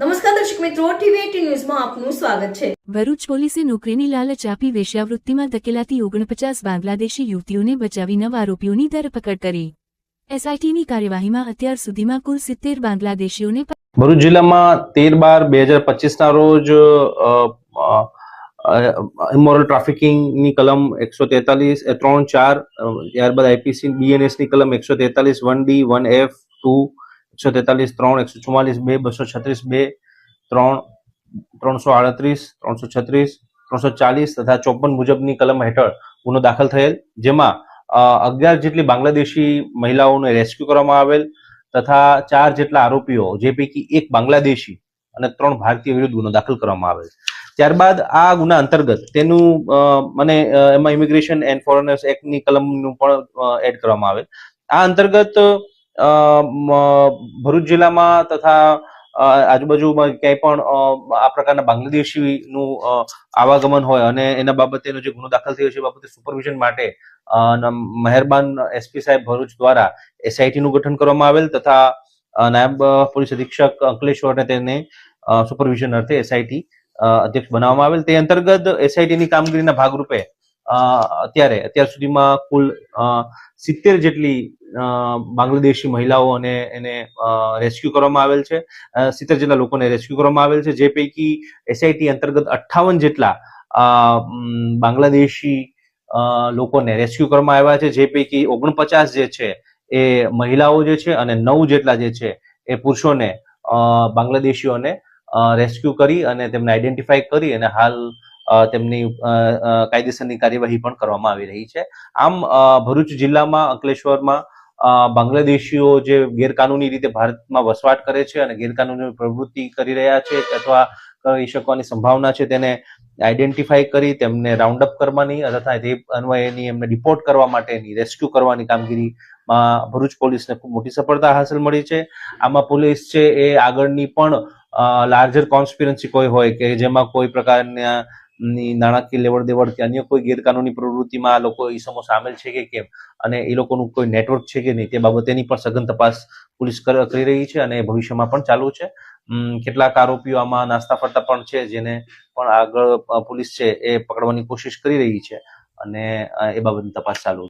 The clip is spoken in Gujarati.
નમસ્કાર દર્શક મિત્રો, ટીવી18 ન્યૂઝમાં આપનું સ્વાગત છે। ભરૂચ પોલીસે નોકરીની લાલચ આપી વેશ્યાવૃત્તિમાં ધકેલાતી 49 બાંગ્લાદેશી યુવતીઓને બચાવી 9 આરોપીઓની ધરપકડ કરી। એસઆઈટીની કાર્યવાહીમાં અત્યાર સુધીમાં કુલ 70 બાંગ્લાદેશીઓને ભરૂચ જિલ્લામાં 13/12/2025 ના રોજ ઇમોરલ ટ્રાફિકિંગની કલમ 143 3-4 ત્યારબાદ આઈપીસી બીએનએસ ની કલમ 143 1D 1F 2 143 3 144 2 236 2 3 338 336 340 તથા 54 મુજબની કલમ હેઠળ ગુનો દાખલ થયેલ, જેમાં 11 જેટલી બાંગ્લાદેશી મહિલાઓને રેસ્ક્યુ કરવામાં આવેલ તથા 4 જેટલા આરોપીઓ, જે પૈકી 1 બાંગ્લાદેશી અને 3 ભારતીય વિરુદ્ધ ગુનો દાખલ કરવામાં આવેલ। ત્યારબાદ આ ગુના અંતર્ગત તેનું એમાં ઇમિગ્રેશન એન્ડ ફોરેનર્સ એક્ટની કલમનું પણ એડ કરવામાં આવેલ। આ અંતર્ગત ભરૂચ જિલ્લામાં તથા આજુબાજુમાં ક્યાંય પણ આ પ્રકારના બાંગ્લાદેશીનું આવાગમન હોય અને એના બાબતેનો જે ગુનો દાખલ થયો છે એ બાબતે સુપરવિઝન માટે મહેરબાન એસપી સાહેબ ભરૂચ દ્વારા એસઆઈટી નું ગઠન કરવામાં આવેલ તથા નાયબ પોલીસ અધિક્ષક અંકલેશ્વરને તેને સુપરવિઝન અર્થે એસઆઈટી અધ્યક્ષ બનાવવામાં આવેલ। તે અંતર્ગત એસઆઈટી ની કામગીરીના ભાગરૂપે અત્યાર સુધીમાં કુલ 70 જેટલી બાંગ્લાદેશી મહિલાઓ અને એને રેસ્ક્યુ કરવામાં આવેલ છે। 70 જેટલા લોકોને રેસ્ક્યુ કરવામાં આવેલ છે, જે પૈકી એસઆઈટી અંતર્ગત 58 જેટલા બાંગ્લાદેશી લોકોને રેસ્ક્યુ કરવામાં આવ્યા છે, જે પૈકી 49 જે છે એ મહિલાઓ જે છે અને 9 જેટલા જે છે એ પુરુષોને બાંગ્લાદેશીઓને રેસ્ક્યુ કરી અને તેમને આઈડેન્ટિફાઈ કરી અને હાલ તેમની કાયદેસરની કાર્યવાહી પણ કરવામાં આવી રહી છે। આમ ભરૂચ જિલ્લામાં અંકલેશ્વરમાં બાંગ્લાદેશીઓ જે ગેરકાનૂની રીતે ભારતમાં વસવાટ કરે છે અને ગેરકાનૂની પ્રવૃત્તિ કરી રહ્યા છે અથવા કરી શકવાની સંભાવના છે, તેને આઈડેન્ટિફાઈ કરી તેમને રાઉન્ડ અપ કરવાની તથા તે અન્વયેની એમને ડિપોર્ટ કરવા માટેની રેસ્ક્યુ કરવાની કામગીરીમાં ભરૂચ પોલીસને ખૂબ મોટી સફળતા હાંસલ મળી છે। આમાં પોલીસ છે એ આગળની પણ લાર્જર કોન્સ્પિરન્સી કોઈ હોય કે જેમાં કોઈ પ્રકારના નાણાકીય લેવડ દેવડ કે અન્ય કોઈ ગેરકાનૂની પ્રવૃત્તિમાં આ લોકો ઈસમો સામેલ છે કે કેમ અને એ લોકોનું કોઈ નેટવર્ક છે કે નહીં તે બાબતેની પણ સઘન તપાસ પોલીસ કરી રહી છે અને ભવિષ્યમાં પણ ચાલુ છે। કેટલાક આરોપીઓ આમાં નાસ્તા ફરતા પણ છે, જેને પણ આગળ પોલીસ છે એ પકડવાની કોશિશ કરી રહી છે અને એ બાબતની તપાસ ચાલુ છે।